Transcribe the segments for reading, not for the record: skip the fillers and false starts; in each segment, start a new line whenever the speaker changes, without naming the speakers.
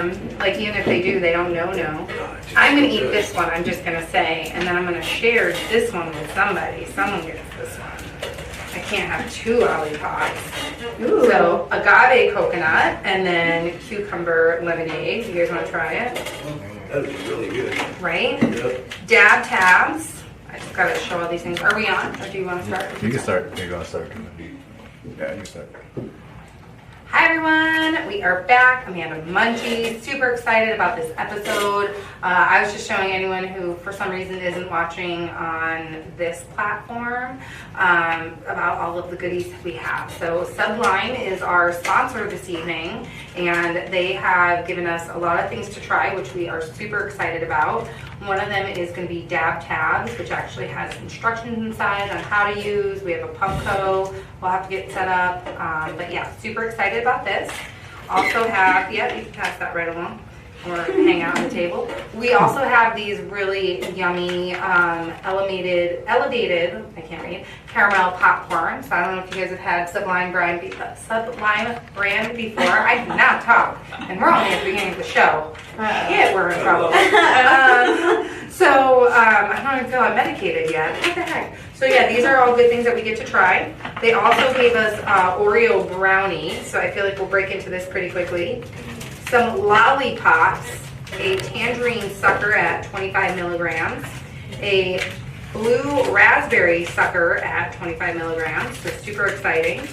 Like, even if they do, they don't know. I'm going to eat this one, I'm just going to say, and then I'm going to share this one with somebody. Someone gets this one. I can't have two lollipops. Ooh. So, agave coconut, and then cucumber lemonade. You guys want to try it?
That would be really good.
Right?
Yep.
Dab tabs. I just got to show all these things. Are we on? Or do you want to start?
You can start. You're going to start. Yeah, you can start.
Hi everyone, we are back. Amanda Munchie, super excited about this episode. I was just showing anyone who for some reason isn't watching on this platform about all of the goodies we have. So Sublime is our sponsor this evening, and they have given us a lot of things to try, which we are super excited about. One of them is going to be Dab Tabs, which actually has instructions inside on how to use. We have a pump co. We'll have to get set up. But yeah, super excited about this. Also have, yeah, you can pass that right along or hang out on the table. We also have these really yummy elevated, I can't read, caramel popcorn. So I don't know if you guys have had Sublime brand before. I cannot talk, and we're only at the beginning of the show. Yeah, we're in trouble. I don't even feel I'm medicated yet. What the heck? So yeah, these are all good things that we get to try. They also gave us Oreo brownie, so I feel like we'll break into this pretty quickly. Some lollipops, a tangerine sucker at 25 milligrams, a blue raspberry sucker at 25 milligrams, so super exciting.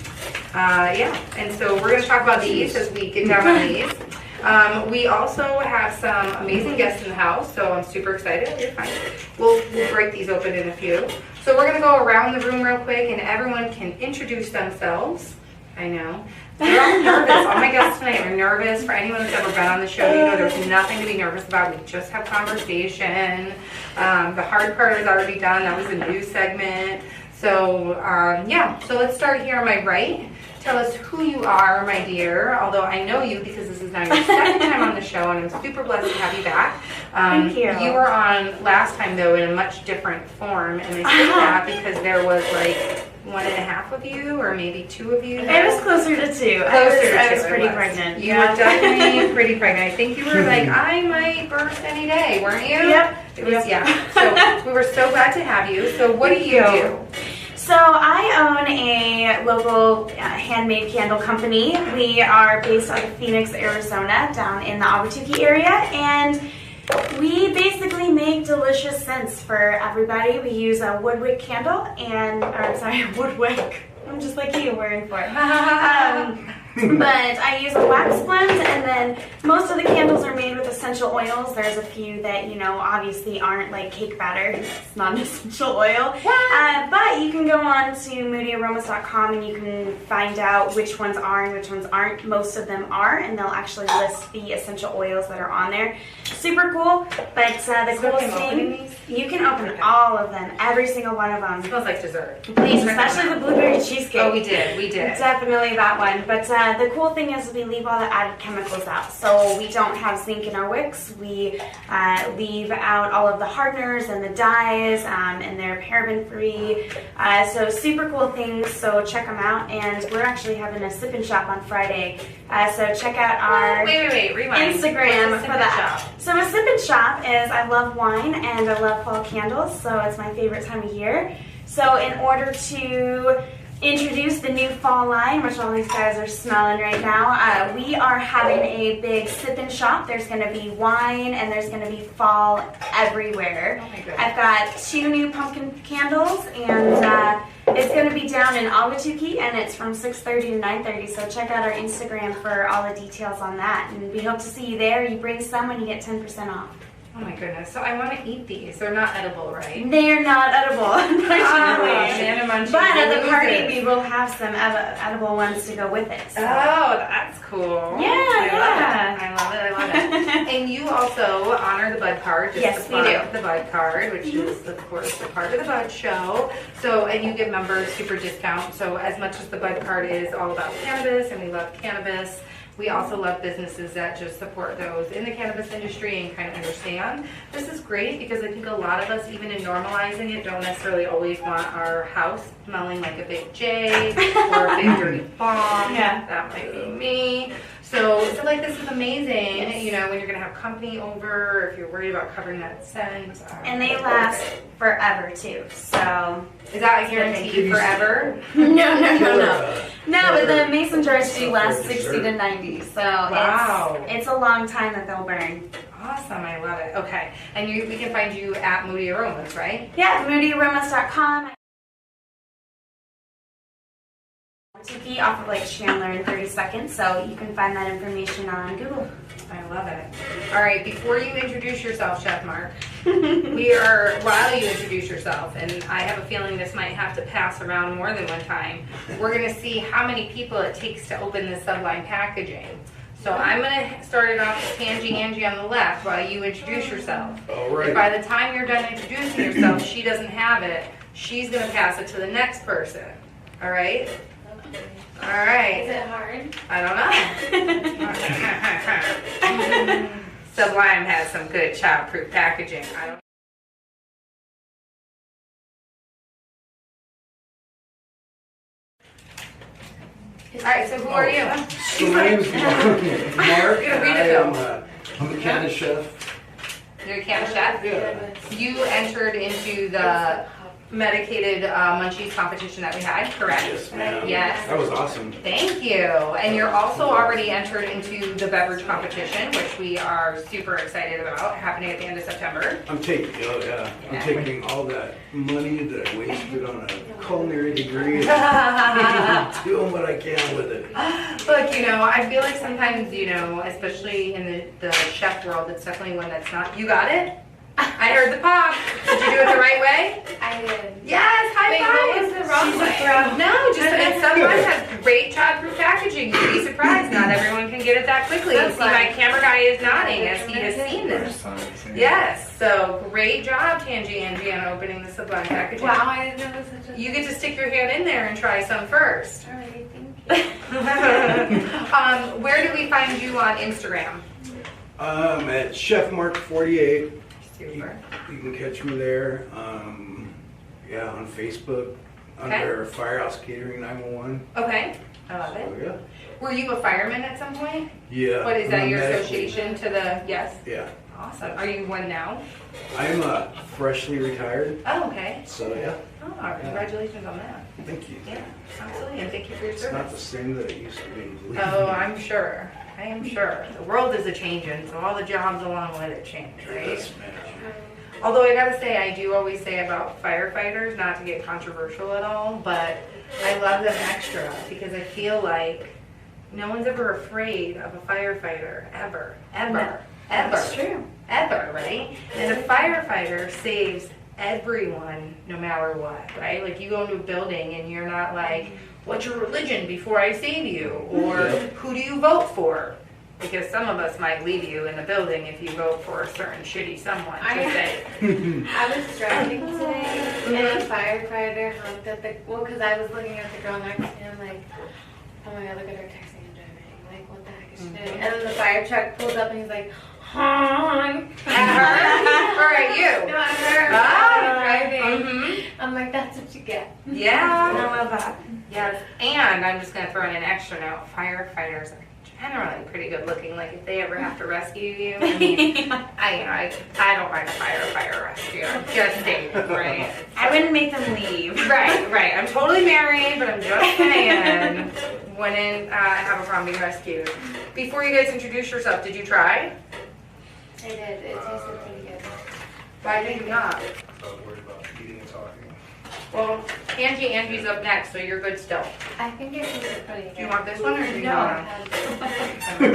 Yeah, and so we're going to talk about these as we get down on these. We also have some amazing guests in the house, so I'm super excited. You're fine. We'll break these open in a few. So we're going to go around the room real quick, and everyone can introduce themselves. I know. They're all nervous. All my guests tonight are nervous. For anyone that's ever been on the show, you know there's nothing to be nervous about. We just have conversation. The hard part is already done. That was a new segment. So, yeah. So let's start here on my right. Tell us who you are, my dear. Although I know you because this is now your second time on the show, and I'm super blessed to have you back.
Thank you.
You were on last time, though, in a much different form. And I say that because there was like 1.5 of you, or maybe 2 of you.
It was closer to 2. I was pretty pregnant.
You were definitely pretty pregnant. I think you were like, I might burst any day, weren't you?
Yep.
It was, yeah. So we were so glad to have you. So what do you do?
So I own a local handmade candle company. We are based out of Phoenix, Arizona, down in the Ahwatukee area, and we basically make delicious scents for everybody. We use a wood wick candle wood wick. I'm just like you, wearing for it. But I use a wax blend, and then most of the candles are made with essential oils. There's a few that, you know, obviously aren't like cake batter. It's not an essential oil. But you can go on to moodyaromas.com and you can find out which ones are and which ones aren't. Most of them are, and they'll actually list the essential oils that are on there. Super cool. But the coolest thing, you can open all of them, every single one of them.
It smells like dessert.
Please, especially the blueberry cheesecake.
Oh, we did.
Definitely that one. But the cool thing is we leave all the added chemicals out. So we don't have zinc in our wicks. We leave out all of the hardeners and the dyes, and they're paraben free. So super cool things. So check them out. And we're actually having a sip and shop on Friday. So check out our
Rewind.
Instagram for that. So a sip and shop is, I love wine and I love fall candles. So it's my favorite time of year. So in order to introduce the new fall line, which all these guys are smelling right now, we are having a big sip and shop. There's going to be wine and there's going to be fall everywhere.
Oh my goodness.
I've got 2 new pumpkin candles, and it's going to be down in Ahwatukee, and it's from 6:30 to 9:30. So check out our Instagram for all the details on that, and we hope to see you there. You bring some and you get 10% off.
Oh my goodness. So I want to eat these. They're not edible, right?
They are not edible,
unfortunately.
But at the party, we will have some edible ones to go with it. So.
Oh, that's cool.
Yeah,
I love it. And you also honor the Bud card.
Yes, we do.
The Bud card, which is, of course, the part of the Bud show. So, and you give members super discount. So as much as the Bud card is all about cannabis, and we love cannabis, we also love businesses that just support those in the cannabis industry and kind of understand. This is great because I think a lot of us, even in normalizing it, don't necessarily always want our house smelling like a big J or a big dirty bomb.
Yeah.
That might be me. So stuff like this is amazing, you know, when you're gonna have company over, or if you're worried about covering that scent.
And they last forever too. So
Is that a guarantee forever?
no. No, but the mason jars do last 60 to 90. So
Wow.
it's a long time that they'll burn.
Awesome, I love it. Okay, and we can find you at Moody Aromas, right?
Yeah, moodyaromas.com. TV off of like Chandler in 30 seconds, so you can find that information on Google.
I love it. All right, before you introduce yourself, Chef Mark, while you introduce yourself, and I have a feeling this might have to pass around more than one time, we're gonna see how many people it takes to open this Sublime packaging. So I'm gonna start it off with Angie on the left while you introduce yourself.
All right.
And by the time you're done introducing yourself, she doesn't have it, she's gonna pass it to the next person. All right? All right.
Is it hard?
I don't know. Sublime has some good child-proof packaging. I don't. All right, so who are you?
So my name's Mark.
Gonna read it,
I'm a Canada chef.
You're a Canada chef?
Yeah.
You entered into the medicated munchies competition that we had, correct?
Yes, ma'am.
Yes.
That was awesome.
Thank you. And you're also already entered into the beverage competition, which we are super excited about, happening at the end of September.
I'm taking all that money that I wasted on a culinary degree and doing what I can with it.
Look, you know, I feel like sometimes, you know, especially in the chef world, it's definitely one that's not. You got it? I heard the pop. Did you do it the right way?
I did.
Yes, high
Wait,
five.
what was the wrong way?
No, just that Sublime has great child-proof packaging. You'd be surprised. Not everyone can get it that quickly. You see, my camera guy is nodding as he has seen this. Yes, so great job, Angie, on opening the Sublime packaging.
Wow, I didn't know it was such a...
You get to stick your hand in there and try some first.
Alright, thank you.
Where do we find you on Instagram?
At Chef Mark 48.
Super.
You can catch me there. Yeah, on Facebook under Firehouse Catering 911.
Okay, I love
So,
it.
yeah.
Were you a fireman at some point?
Yeah.
What is that,
I'm
your
medical.
association to the, yes?
Yeah.
Awesome. Are you one now?
I'm freshly retired.
Oh, okay.
So yeah.
Oh, congratulations on that.
Thank you.
Yeah, absolutely, and thank you for your
It's not the
service.
same that it used to be. believe
Oh,
me.
I'm sure. I am sure. The world is a-changing, so all the jobs along with it change, right?
Yes, ma'am.
Although I gotta say, I do always say about firefighters, not to get controversial at all, but I love them extra because I feel like no one's ever afraid of a firefighter, ever, ever, ever.
That's true.
Ever, right? And a firefighter saves everyone no matter what, right? Like you go into a building and you're not like, what's your religion before I save you? Or who do you vote for? Because some of us might leave you in the building if you vote for a certain shitty someone. Just say,
I was driving today and a firefighter honked at the, well, because I was looking at the girl next to me, I'm like, oh my god, look at her texting and driving. Like, what the heck is she doing? And then the fire truck pulls up and he's like, honk.
at her or at you?
No, at her.
Ah,
Driving.
Mhm.
I'm like, that's what you get.
Yeah.
I love that.
Yes. And I'm just going to throw in an extra note. Firefighters are generally pretty good looking. Like if they ever have to rescue you, I mean, I don't mind a firefighter rescue. I'm just saying, right?
I wouldn't make them leave.
Right. I'm totally married, but I'm just saying, wouldn't have a problem being rescued. Before you guys introduce yourself, did you try?
I did. It tasted pretty good.
Why did you not?
I was worried about eating and talking.
Well, Angie's up next, so you're good still.
I think it tasted pretty good.
Do you want this one or do you
No,
want
I had
I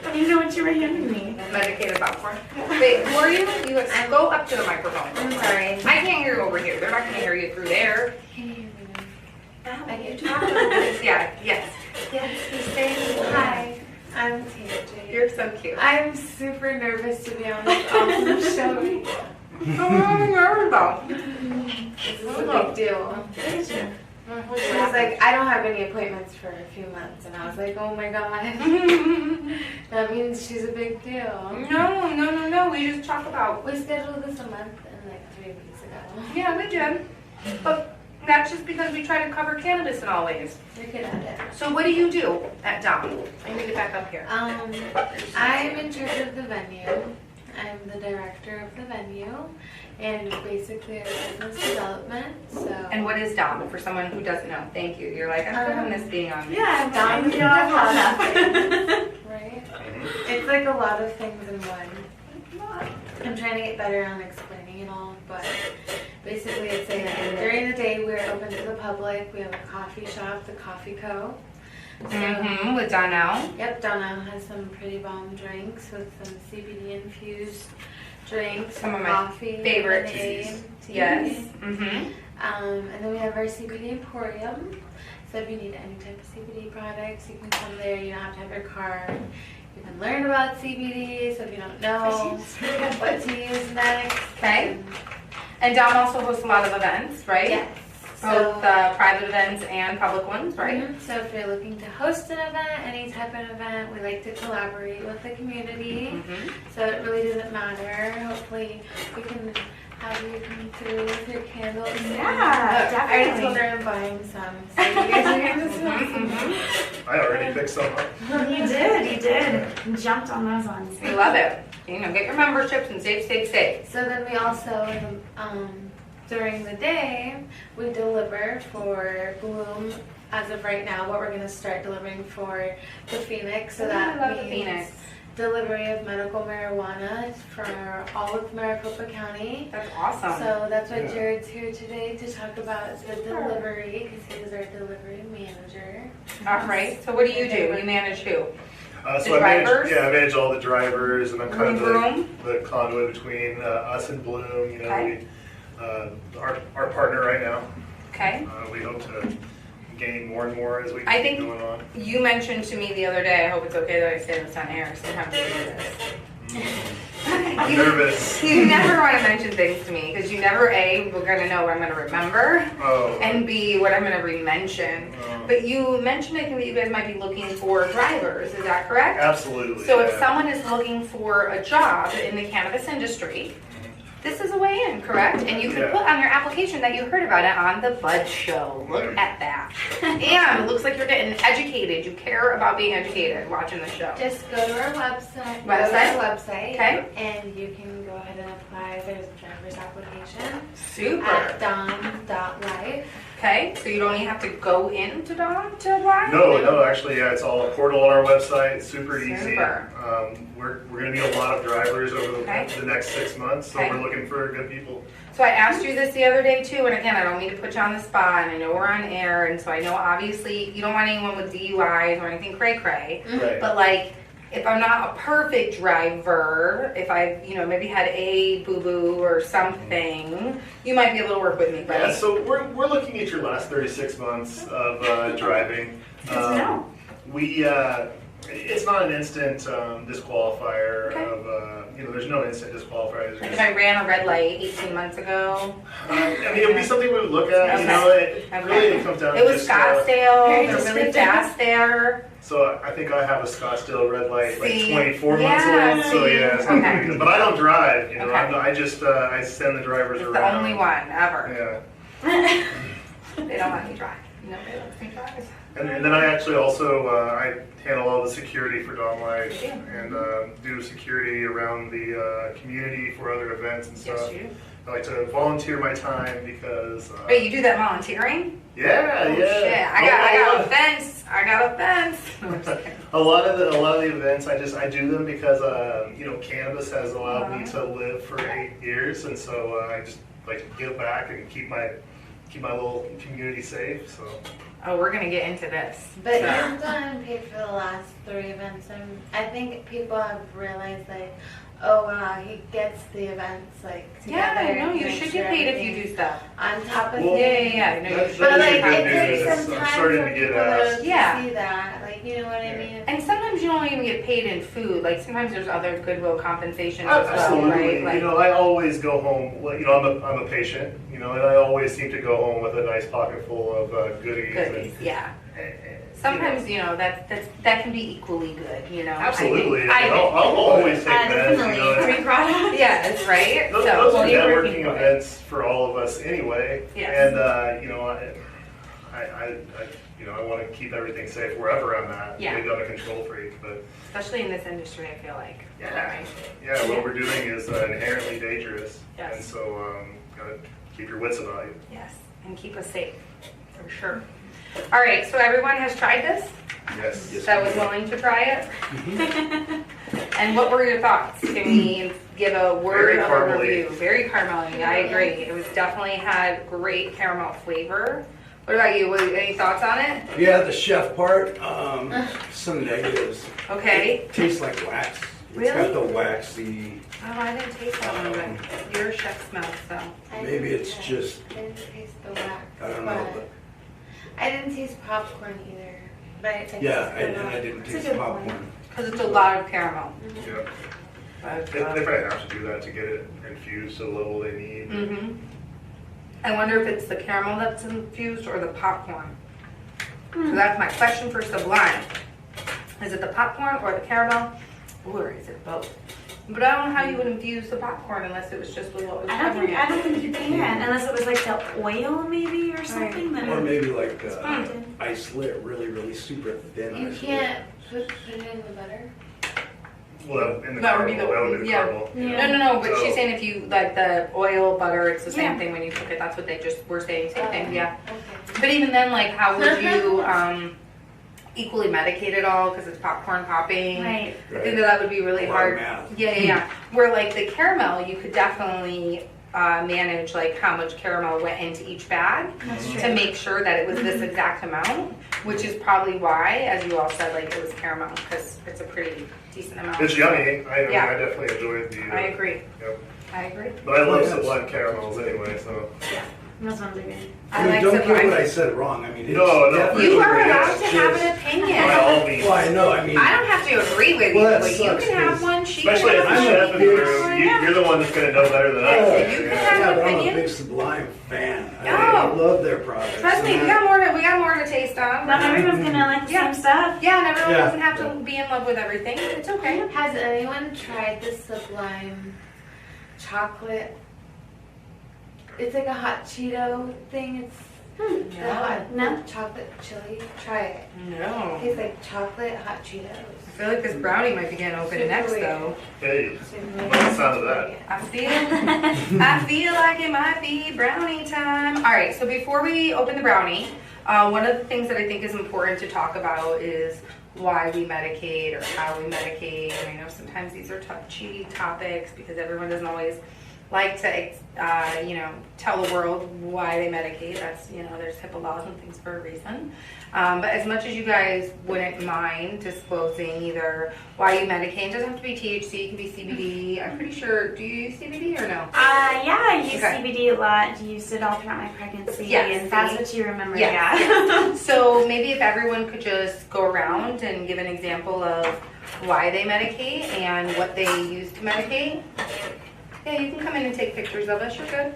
don't even know what you were handing me.
medicated popcorn? Wait, who are you? You go up to the microphone.
I'm sorry.
I can't hear you over here. They're not going to hear you through there.
Can you hear me now? I can
talk about this. Yeah, yes.
Yes, he's saying hi. I'm Tangie.
You're so cute.
I'm super nervous to be on this awesome show.
Oh, you're about.
This is a big deal. She was like, I don't have any appointments for a few months. And I was like, oh my god. That means she's a big deal.
No. We just talk about.
We scheduled this a month and like 3 weeks ago.
Yeah, we did. But That's just because we try to cover cannabis in all ways.
You're good at it.
So what do you do at Domm? I need to get back up here.
I'm in charge of the venue. I'm the director of the venue and basically our business development. So.
And what is Domm for someone who doesn't know? Thank you. You're like, I'm feeling this being on me.
Yeah, Dom, you know,
Right? It's like a lot of things in one. I'm trying to get better on explaining it all, but basically it's like during the day we're open to the public. We have a coffee shop, the Coffee Co. So,
With Donnell.
Yep, Donna has some pretty bomb drinks with some CBD infused drinks,
Some of my
coffee,
favorite
lemonade,
Yes.
tea. And then we have our CBD Emporium. So if you need any type of CBD products, you can come there. You don't have to have your card. You can learn about CBD, so if you don't know what to use next.
Okay. And Domm also hosts a lot of events, right?
Yes.
Both private events and public ones, right?
So if you're looking to host an event, any type of event, we like to collaborate with the community. So it really doesn't matter. Hopefully we can have you come through with your candles.
Yeah,
I already told her I'm buying some, so you guys are going to smell some.
I already picked some up.
You did. You jumped on those ones.
We love it. You know, get your memberships and save.
So then we also, during the day, we deliver for Bloom as of right now, but we're going to start delivering for the Phoenix. So that
I love the
means
Phoenix.
delivery of medical marijuana for all of Maricopa County.
That's awesome.
So that's why
Yeah.
Jared's here today to talk about the delivery, because he is our delivery manager.
All right. So what do? You manage who?
So
drivers?
I manage all the drivers, and I'm kind of
Room?
the conduit between us and Bloom. You know,
Okay.
our partner right now.
Okay.
We hope to gain more and more as we
I
keep
think-
going on.
You mentioned to me the other day, I hope it's okay that I say this on air, sometimes I do this.
I'm nervous.
You never want to mention things to me because you never, A, we're going to know what I'm going to remember,
Oh.
and B, what I'm going to re-mention. But you mentioned, I think, that you guys might be looking for drivers, is that correct?
Absolutely.
So if
yeah.
someone is looking for a job in the cannabis industry, this is a way in, correct? And you can
Yeah.
put on your application that you heard about it on the Bud Show. Look at that. And it looks like you're getting educated. You care about being educated watching the show.
Just go to our website.
Okay.
And you can go ahead and apply. There's a driver's application
Super.
at domm.life.
Okay, so you don't even have to go into Domm to apply?
No, actually, yeah, it's all a portal on our website. Super easy.
Super.
We're going to need a lot of drivers over
Okay.
the next 6 months, so
Okay.
we're looking for good people.
So I asked you this the other day too, and again, I don't mean to put you on the spot, and I know we're on air, and so I know obviously you don't want anyone with DUIs or anything cray-cray,
Right.
but like, if I'm not a perfect driver, if I've, maybe had a boo-boo or something, you might be able to work with me,
Yeah,
right?
so we're looking at your last 36 months of driving.
Good to know.
It's not an instant disqualifier
Okay.
of, there's no instant disqualifier.
Like if I ran a red light 18 months ago,
it would be something we would look at,
Okay.
really it comes down to
it was
just,
Scottsdale,
very
they're really
descriptive.
fast there.
so I think I have a Scottsdale red light, like
See?
24
Yeah,
months old, so yeah. It's not
okay.
very good. But I don't drive,
Okay.
I just, I send the drivers
It's the
around.
only one ever.
Yeah.
They don't let me drive. Nobody lets me drive.
And then I actually also I handle all the security for domm.life
Yeah.
and do security around the community for other events and stuff.
Yes, you do.
I like to volunteer my time because
Wait, you do that volunteering?
yeah,
Oh,
yeah.
shit. I got a fence. I got a fence. No, I'm just kidding.
A lot of the events I do them because cannabis has allowed me to live for 8 years, and so I just like to give back and keep my little community safe. So
Oh, we're gonna get into this.
But
So-
you've done paid for the last 3 events, and I think people have realized like, oh wow, he gets the events like together.
Yeah, no,
and
you
makes
should
sure
get paid if you
everything's
do stuff.
on top of
Well,
things.
Yeah. No, you
that-
should.
But
that
like
is good
it
news.
takes
I'm
some time
starting
for
to get
people
asked.
to
Yeah.
see that. Like, you know what I mean?
And sometimes you don't even get paid in food. Like sometimes there's other goodwill compensation as well,
Absolutely.
right? Like,
I always go home. Well, I'm a patient. And I always seem to go home with a nice pocket full of goodies.
goodies. Yeah.
And,
Sometimes that can be equally good.
absolutely.
I think.
I'll always take that.
Definitely. Free product.
Yeah, does, right?
Those
So,
are
you're working
networking
for it.
events for all of us anyway.
Yes.
And you know, I want to keep everything safe wherever I'm at.
Yeah.
Maybe I'm a control freak, but
especially in this industry, I feel like.
yeah, what we're doing is inherently dangerous.
Yes.
And so, gotta keep your wits about you.
Yes, and keep us safe, for sure. All right, so everyone has tried this?
Yes.
That was willing to try it? And what were your thoughts? Can we give a word
Very
of a
caramely.
review? Very caramely, I agree. It was definitely had great caramel flavor. What about you? Any thoughts on it?
Yeah, the chef part, some negatives.
Okay.
It tastes like wax. It's
Really?
got the waxy,
Oh, I didn't taste that one, but your chef smells, so.
I
maybe
didn't-
it's just,
I didn't taste the wax.
I don't know, but
I didn't taste popcorn either. But I tasted
yeah,
the
and I
wax.
didn't
That's a
taste
good
popcorn.
Because it's a lot of caramel.
Yeah.
But,
They probably have to do that to get it infused to the level they need.
mhm. I wonder if it's the caramel that's infused or the popcorn. So that's my question for Sublime. Is it the popcorn or the caramel? Or is it both? But I don't know how you would infuse the popcorn unless it was just with what was
I don't
covering
think
it.
you can, unless it was like the oil maybe or something. Then
Or maybe like
fine.
isolate it really super thin.
You
isolate.
can't put it in the butter.
Well, in the
That would be
caramel, that would be the
yeah.
caramel.
Yeah.
No, but
So-
she's saying if you, like the oil, butter, it's the same
Yeah.
thing when you cook it. That's what they just were saying, same thing, yeah.
Okay.
But even then, like, how would you equally medicate it all because it's popcorn popping?
right.
I think that would be really
A lot of
hard.
math.
Yeah. Where like the caramel, you could definitely manage like how much caramel went into each bag
That's
to
true.
make sure that it was this exact amount, which is probably why, as you all said, like it was caramel because it's a pretty decent amount.
It's yummy. I
Yeah.
definitely enjoyed the.
I agree.
Yep.
I agree.
But I love
Yes.
Sublime caramels anyway, so.
Those ones are good.
I
mean,
like
don't get
Sublime.
what I said wrong. I mean, it's
No, no.
definitely
You are
great.
allowed
It's
to have
just-
an opinion.
By all means.
Well, I know. I mean,
I don't have to agree with you,
Well, that
but you
sucks,
can have
'cause
one. She
Especially
can
as the
have
chef
one.
in the room, you're the one that's gonna know better than
Yeah,
us.
you can
Yeah.
have
yeah,
an
but I'm a
opinion.
big Sublime fan.
Oh.
I love their products.
Trust me, we got more to taste on.
Not everyone's gonna like the
Yeah.
same stuff.
Yeah, and everyone
Yeah.
doesn't have to be in love with everything. It's okay.
Has anyone tried the Sublime chocolate? It's like a hot Cheeto thing. It's the hot
No.
chocolate chili. Try it.
No.
It tastes like chocolate hot Cheetos.
I feel like this brownie might be getting open
Super
next
weird.
though.
Hey,
Super
I like the sound of that.
I feel like it might be brownie time. All right, so before we open the brownie, one of the things that I think is important to talk about is why we medicate or how we medicate. And I know sometimes these are touchy topics because everyone doesn't always like to, tell the world why they medicate. That's, there's HIPAA laws and things for a reason. But as much as you guys wouldn't mind disclosing either why you medicate, it doesn't have to be THC, it can be CBD. I'm pretty sure, do you use CBD or no?
Yeah, I use
Okay.
CBD a lot. Used it all throughout my pregnancy,
Yes,
and that's
see?
what you remember.
Yes,
Yeah.
So maybe if everyone could just go around and give an example of why they medicate and what they use to medicate. Yeah, you can come in and take pictures of us, you're good.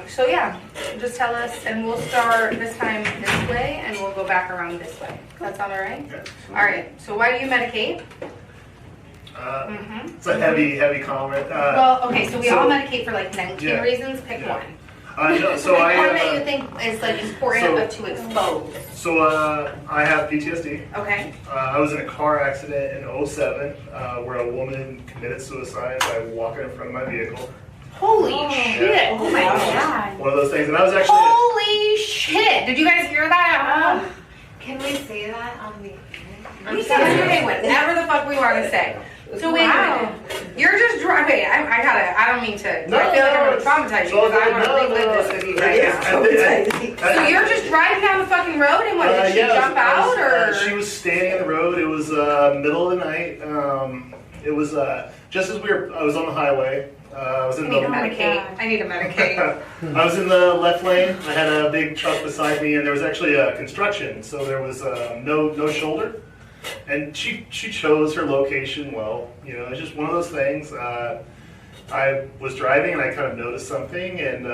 So yeah, just tell us and we'll start this time this way and we'll go back around this way. Does that sound all right?
Okay.
All right, so why do you medicate?
It's a heavy comment.
Well, okay, so we all
so-
medicate for like 19
Yeah.
reasons, pick
Yeah.
one.
No, so
Pick one that
I,
you think is like important to expose.
I have PTSD.
Okay,
I was in a car accident in '07 where a woman committed suicide by walking in front of my vehicle.
holy
Oh.
shit.
Oh my god.
One of those things, and I was actually.
Holy shit! Did you guys hear that at home?
Can we say that on the
We say whatever the fuck we want to say. So wait a
Wow.
minute. You're just driving. I don't mean to.
No,
I feel like I'm
no,
gonna traumatize you
it's all
because I
good.
want to
No,
relive
no,
this with you
it
right
is.
now. So you're just driving down the fucking road and what? Did she jump out or?
She was standing in the road. It was middle of the night. It was just as I was on the highway. I was in
I need to
the.
medicate. I need to medicate.
I was in the left lane. I had a big truck beside me, and there was actually a construction, so there was no shoulder. And she chose her location well. It's just one of those things. I was driving and I kind of noticed something, and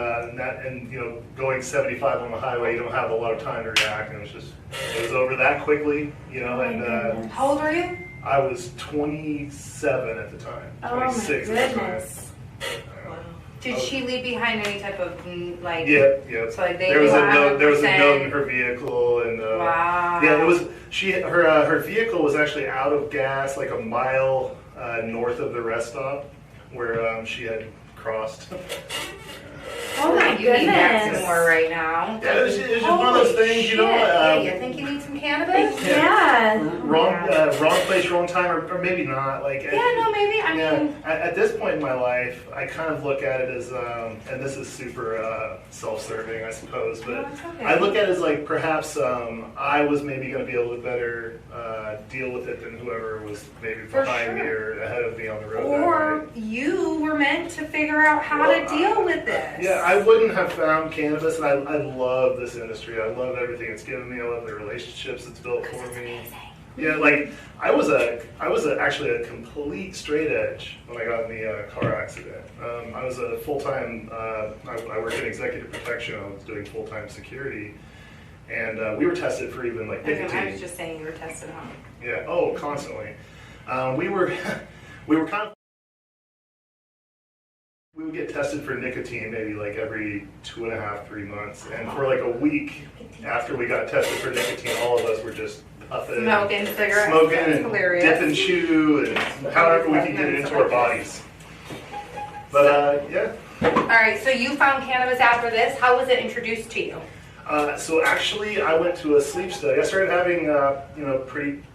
going 75 on the highway, you don't have a lot of time to react, and it was over that quickly, and
How old were you?
I was 27 at the time,
Oh my
26 at the time.
goodness.
Did she leave behind any type of like?
Yep.
So like they
There was
knew
a note. There was a
100%.
note in her vehicle, and
Wow.
yeah, it was her vehicle was actually out of gas like a mile north of the rest stop where she had crossed.
Oh my
You need that
goodness.
some more right now.
Yeah, it was just one of those things, you know.
Hey, you think you need some cannabis?
Yeah.
Wrong place, wrong time, or maybe not. Like,
Yeah, no, maybe. I mean,
at this point in my life, I kind of look at it as, and this is super self-serving, I suppose, but
No, it's okay.
I look at it as like perhaps I was maybe going to be able to better deal with it than whoever was maybe
For
behind me
sure.
or ahead of me on the road.
or you were meant to figure out how to deal with this.
Yeah, I wouldn't have found cannabis, and I love this industry. I love everything it's given me. I love the relationships it's built for me. Yeah, like I was actually a complete straight edge when I got in the car accident. I was a full-time. I worked in executive protection. I was doing full-time security, and we were tested for even like nicotine.
I was just saying you were tested on.
Yeah. Oh, constantly. We were kind of. We would get tested for nicotine maybe like every 2.5, 3 months, and for like a week after we got tested for nicotine, all of us were just puffing,
Smoking cigarettes.
smoking,
That's
and
hilarious.
dip and chew, and however we could get it into our bodies. But yeah.
All right, so you found cannabis after this. How was it introduced to you?
So actually, I went to a sleep study. I started having,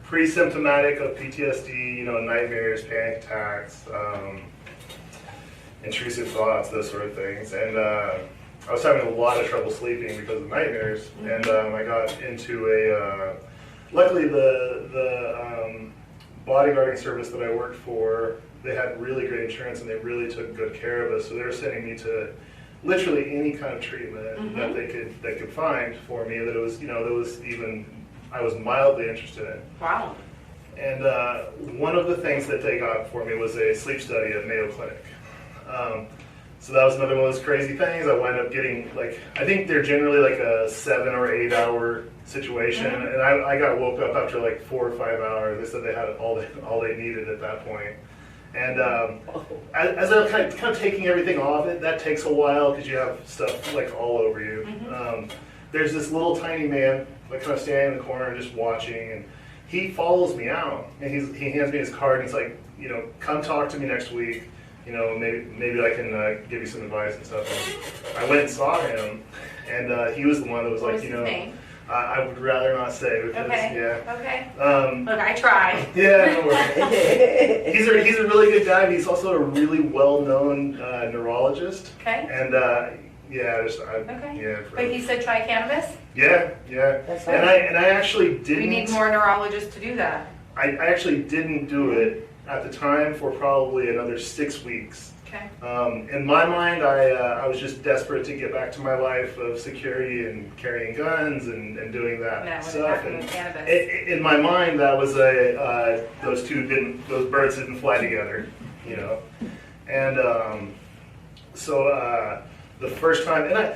pre-symptomatic of PTSD, nightmares, panic attacks, intrusive thoughts, those sort of things. And I was having a lot of trouble sleeping because of nightmares. And I got into luckily the bodyguarding service that I worked for, they had really great insurance and they really took good care of us. So they were sending me to literally any kind of treatment that they could find for me that it was, that was even, I was mildly interested in.
Wow.
And one of the things that they got for me was a sleep study at Mayo Clinic. So that was another one of those crazy things. I wound up getting I think they're generally like a 7 or 8 hour situation, and I got woke up after like 4 or 5 hours. They said they had all they needed at that point. And as I'm kind of taking everything off it, that takes a while because you have stuff like all over you. There's this little tiny man kind of standing in the corner and just watching, and he follows me out, and he hands me his card, and he's like, come talk to me next week. Maybe I can give you some advice and stuff. And I went and saw him, and he was the one that was
What
like,
was his name?
I would rather not say because
Okay.
yeah.
Look, I tried.
Yeah, no worries. He's a really good guy. But he's also a really well-known neurologist.
Okay.
And
Okay.
yeah.
But he said try cannabis.
Yeah.
That's
And I actually didn't.
We need more neurologists to do that.
I actually didn't do it at the time for probably another 6 weeks.
Okay.
In my mind, I was just desperate to get back to my life of security and carrying guns and doing that
Now, what
stuff.
happened
And
with cannabis?
in my mind, that was those birds didn't fly together, And so the first time, and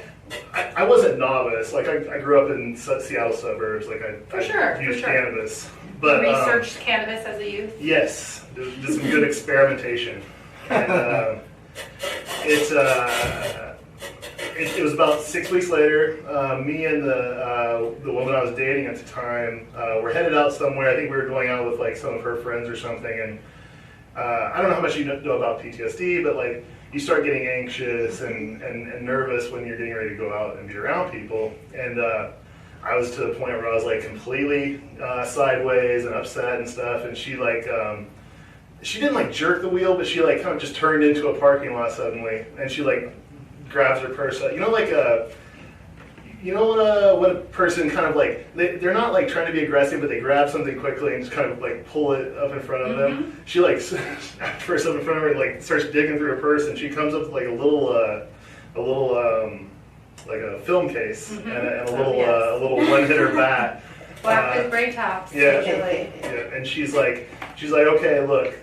I wasn't novice. Like I grew up in Seattle suburbs. Like I used cannabis, but
researched cannabis as a youth.
yes, did some good experimentation. And it was about 6 weeks later. Me and the woman I was dating at the time were headed out somewhere. I think we were going out with some of her friends or something. And I don't know how much you know about PTSD, but you start getting anxious and nervous when you're getting ready to go out and be around people. And I was to the point where I was completely sideways and upset and stuff. And she didn't jerk the wheel, but she kind of just turned into a parking lot suddenly, and she grabs her purse. When a person kind of they're not trying to be aggressive, but they grab something quickly and just kind of pull it up in front of them. She purse up in front of her and starts digging through her purse, and she comes up with a film case and a little one-hitter bat.
Black with gray tops.
Yeah,
Usually.
yeah, and she's like, okay, look,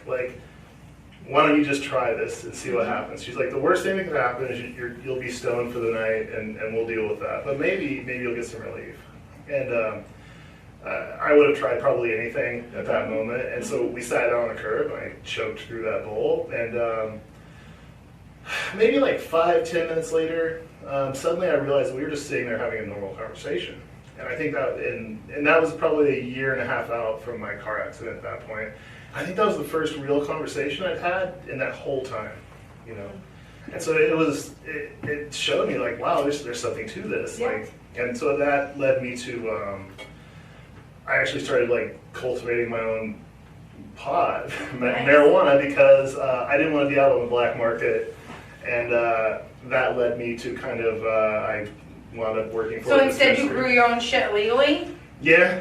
why don't you just try this and see what happens? She's like, the worst thing that could happen is you'll be stoned for the night, and we'll deal with that. But maybe you'll get some relief. And I would have tried probably anything at that moment. And so we sat down on the curb, and I choked through that bowl, and maybe like 5-10 minutes later, suddenly I realized we were just sitting there having a normal conversation. And I think that, and that was probably a year and a half out from my car accident at that point. I think that was the first real conversation I'd had in that whole time, you know. And so it showed me like, wow, there's something to this.
Yeah.
Like, and so that led me to, I actually started like cultivating my own pod, marijuana, because I didn't want to be out on the black market. And that led me to kind of, I wound up working for
So
a
instead you
dispensary.
grew your own shit legally?
Yeah.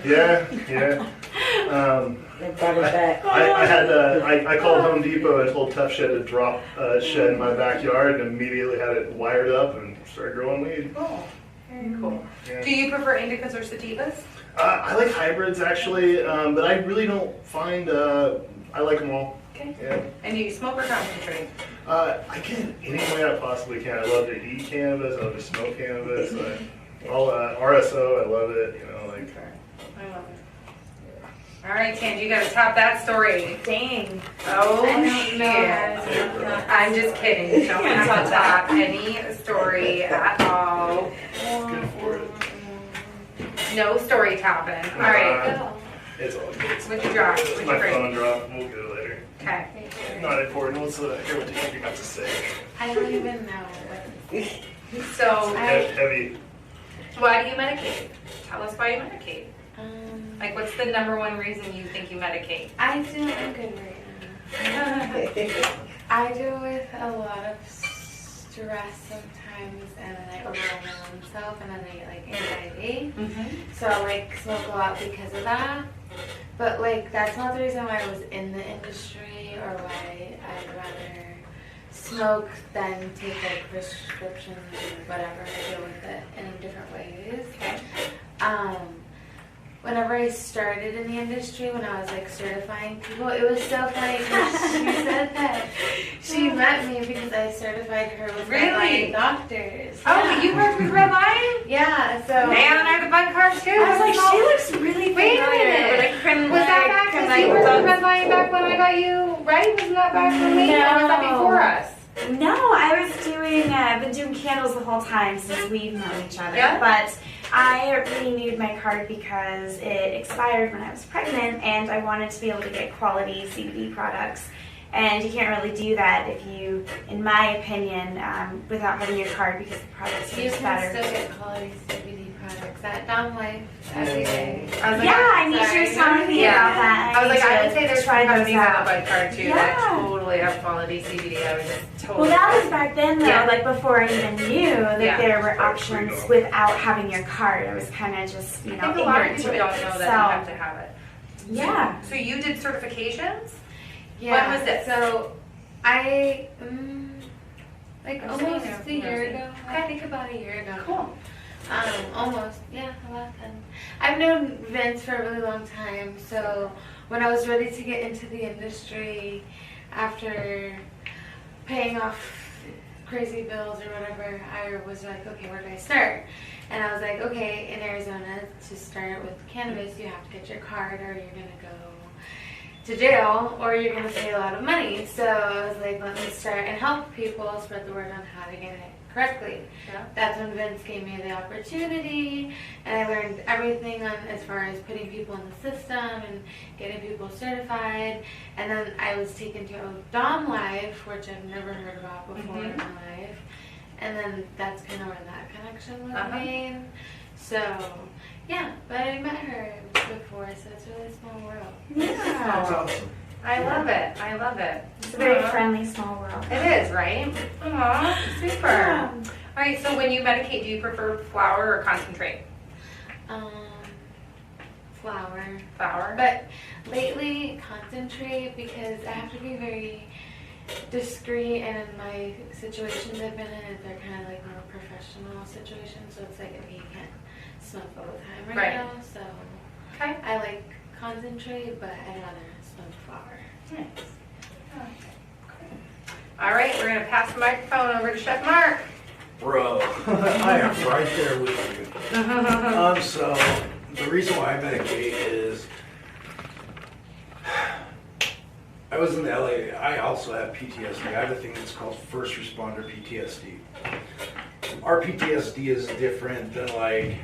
They brought it back.
I called Home Depot and told Tough Shed to drop a shed in my backyard, and immediately had it wired up and started growing weed.
Oh, very cool.
Yeah.
Do you prefer indicas or sativas?
I like hybrids actually, but I really don't find, I like them all.
Okay.
Yeah.
And do you smoke or concentrate?
I can any way I possibly can. I love to eat cannabis. I love to smoke cannabis. RSO, I love it. You know, like.
I love it. All right, Tan, you gotta top that story.
Dang.
Oh,
I don't know
shit.
how to do that.
I'm just kidding. You don't have to top any story at all.
Good for it.
No story topping. All right.
Go.
It's all good.
What'd you drop? What'd you
My
bring?
phone dropped. We'll get it later.
Okay.
Not important. Let's hear what you got to say.
I don't even know what
So,
Heavy.
why do you medicate? Tell us why you medicate.
um,
Like, what's the number one reason you think you medicate?
I do I'm good right now. I deal with a lot of stress sometimes, and then I overwhelm myself, and then I get like anxiety. So I like smoke a lot because of that. But like that's not the reason why I was in the industry or why I'd rather smoke than take like prescriptions or whatever. I deal with it in different ways. Whenever I started in the industry, when I was like certifying people, it was so funny because she said that she met me because I certified her with
Really?
Red Lion doctors.
Oh,
Yeah.
you work with Red Lion?
Yeah, so
Man, I have the bug card too.
I was like, she looks really
Wait a
familiar.
minute.
But I couldn't,
Was that
like,
back when
connect
you were
those.
with Red Lion back when I got you, right? Wasn't that back for me? Or was that
No.
before us?
No, I was doing, I've been doing candles the whole time since we've known each other.
Yeah?
But I renewed my card because it expired when I was pregnant and I wanted to be able to get quality CBD products. And you can't really do that if you, in my opinion, without having your card because the products are
you
just
can
better.
still get quality CBD products at domm.life every day.
I was like,
Yeah, I need
sorry.
you to telling me
Yeah.
about that.
I was like,
need
I
to
would say there's
try
some
those
companies on
out.
the bud card too
Yeah.
that totally have quality CBD. I was just totally.
Well, that was back then, though,
Yeah.
like before I even knew that
Yeah.
there were options without having your card. I was kind of just, you
I
know,
think a lot of
ignorant
people
to
don't
it.
know that
So,
you have to have it.
yeah.
So you did certifications?
Yeah.
When was this?
So I like
I'm
almost
seeing
a
it.
year ago. I think about a year ago.
Cool.
Almost, yeah, about then. I've known Vince for a really long time, so when I was ready to get into the industry after paying off crazy bills or whatever, I was like, okay, where do I start? And I was like, okay, in Arizona, to start with cannabis, you have to get your card or you're going to go to jail or you're going to pay a lot of money. So I was like, let me start and help people spread the word on how to get it correctly.
Yeah.
That's when Vince gave me the opportunity, and I learned everything on as far as putting people in the system and getting people certified. And then I was taken to domm.life, which I've never heard about before in my life. And then that's kind of where that connection was made. So, yeah, but I met her before, so it's a really small world.
That's
Yeah.
awesome.
I love it. I love it.
It's a very
Aw.
friendly, small world.
It is, right? Aw, super.
Yeah.
All right, so when you medicate, do you prefer flower or concentrate?
Flower.
Flower.
But lately, concentrate because I have to be very discreet, and in my situations I've been in, they're kind of like more professional situations, so it's like, okay, you can't smoke all the time right now, so
Okay.
I like concentrate, but I'd rather smoke flower.
Nice. All right, we're going to pass the microphone over to Chef Mark.
Bro, I am right there with you. So the reason why I medicate is I was in the LA. I also have PTSD. I have a thing that's called first responder PTSD. Our PTSD is different than like,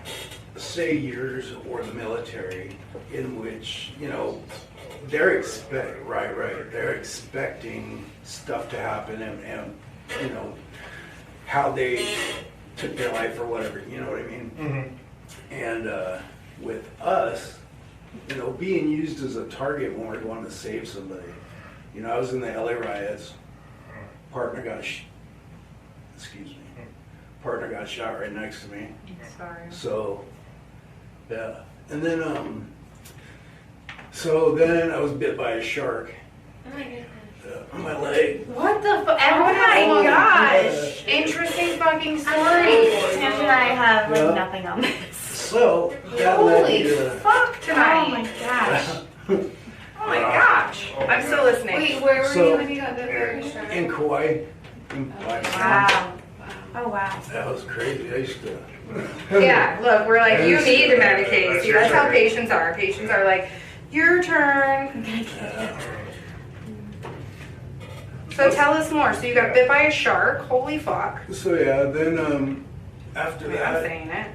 say, yours or the military, in which, you know, they're expecting stuff to happen and you know, how they took their life or whatever, you know what I mean?
Mm-hmm.
And with us, you know, being used as a target when we're going to save somebody. You know, I was in the LA riots. Partner got partner got shot right next to me.
Sorry.
So, yeah. And then, so then I was bit by a shark
Oh my goodness.
on my leg.
What the fuck?
Oh my gosh.
Interesting fucking story.
Tam and I have like
Yeah.
nothing on this.
So, that led me
Holy
to,
fuck tonight.
Oh my gosh.
Oh my gosh. I'm still listening.
Wait, where were
So-
you when you got bit by a shark?
in Kauai, in Black Sand.
Wow. Oh wow.
That was crazy. I used to.
Yeah, look, we're like, you need to medicate.
That's
See,
your
that's how
turn.
patients are. Patients are like, your turn. So tell us more. So you got bit by a shark. Holy fuck.
So yeah, then after
I'm
that,
saying it.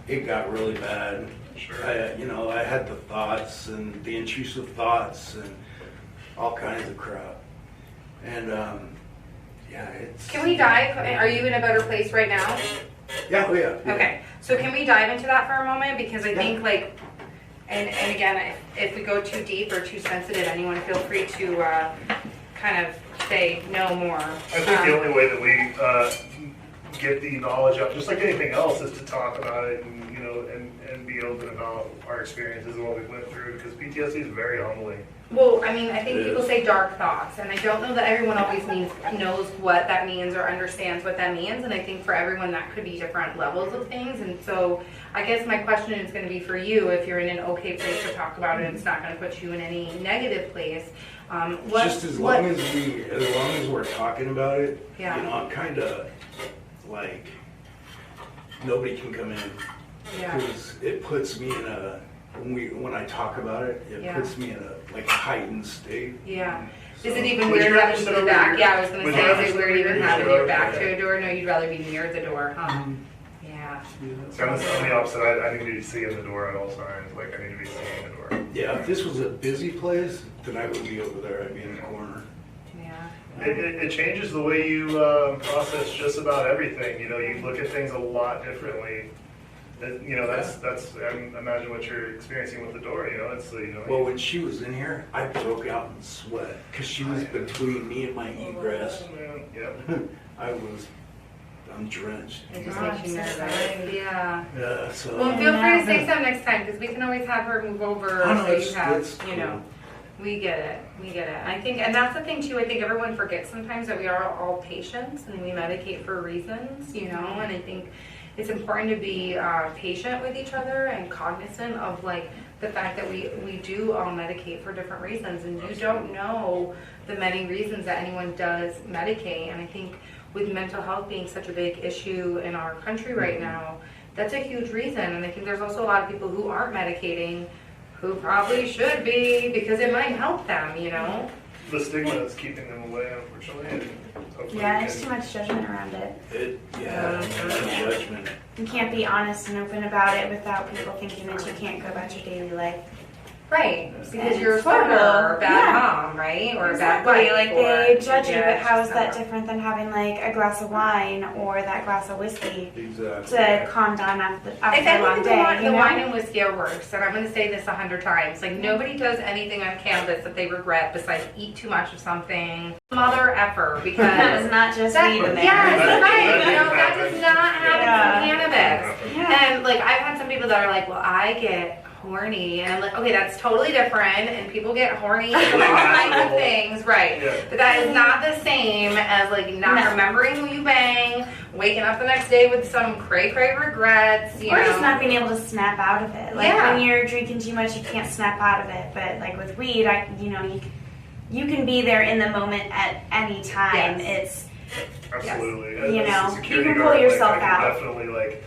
it got really bad.
Sure.
You know, I had the thoughts and the intrusive thoughts and all kinds of crap. And yeah, it's.
Can we dive? Are you in a better place right now?
Yeah, oh yeah. Yeah.
Okay. So can we dive into that for a moment? Because I think like, and again, if we go too deep or too sensitive, anyone feel free to kind of say no more.
I think the only way that we get the knowledge up, just like anything else, is to talk about it and, you know, and be open about our experiences and what we went through, because PTSD is very humbling.
Well, I mean, I think
It
people
is.
say dark thoughts, and I don't know that everyone always knows what that means or understands what that means, and I think for everyone that could be different levels of things, and so I guess my question is going to be for you, if you're in an okay place to talk about it, and it's not going to put you in any negative place.
Just as long as we're talking about it,
Yeah.
you know, I'm kind of like nobody can come in
Yeah.
because it puts me in a when I talk about it, it
Yeah.
puts me in a like heightened state.
Yeah.
So-
Is it even
Would you
weird
rather
having
sit
your
over
back?
here?
Yeah, I was going to
Would
say,
you rather
is it
sit
weird
over
even
here?
having
Sure,
your back
okay.
to a door? No, you'd rather be near the door, huh?
Mhm.
Yeah.
So I'm the opposite. I need to be seeing the door at all times. Like, I need to be seeing the door.
Yeah, if this was a busy place, then I would be over there. I'd be in the corner.
Yeah.
It changes the way you process just about everything. You know, you look at things a lot differently. You know, that's I imagine what you're experiencing with the door. You know, it's you know.
Well, when she was in here, I broke out in sweat because she was between me and my egress.
Yeah.
I'm drenched.
It just
Oh,
makes you
I'm so
nervous.
sorry.
Yeah.
Yeah, so.
Well, feel free to say something next time because we can always have her move over
Oh, no,
so
it's-
you have,
it's
you know.
cool.
We get it. We get it. I think, and that's the thing too. I think everyone forgets sometimes that we are all patients and we medicate for reasons, you know. And I think it's important to be patient with each other and cognizant of like the fact that we do all medicate for different reasons, and you don't know the many reasons that anyone does medicate. And I think with mental health being such a big issue in our country right now, that's a huge reason. And I think there's also a lot of people who aren't medicating who probably should be because it might help them, you know?
The stigma is keeping them away, unfortunately. And hopefully
Yeah,
we
there's
can-
too much judgment around it.
No judgment.
You can't be honest and open about it without people thinking that you can't go about your daily life.
Right, because you're a
It's horrible.
partner or a bad
Yeah.
mom, right? Or a bad
Exactly,
wife.
like
or,
they judge you,
yeah,
but how is
it's
that
just
different than having like a glass of wine or that glass of whiskey
Exactly.
to calm down after
If
a long
anything,
day?
the wine and whiskey are worse, and I'm going to say this 100 times. Like, nobody does anything on cannabis that they regret besides eat too much of something. Mother effer,
That
because...
was not just
That,
weed in there.
yes, right. You know, that does not happen
Yeah.
from cannabis.
Yeah.
And like I've had some people that are like, well, I get horny, and I'm like, okay, that's totally different, and people get horny from all kinds of things, right?
Yeah.
But that is not the same as like not
No.
remembering who you bang, waking up the next day with some cray regrets, you
Or
know.
just not being able to snap out of it. Like
Yeah.
when you're drinking too much, you can't snap out of it. But like with weed, you can be there in the moment at any time.
Yes.
Absolutely.
You
As a
know,
security
you can pull
guard,
yourself
I can
out.
definitely, like,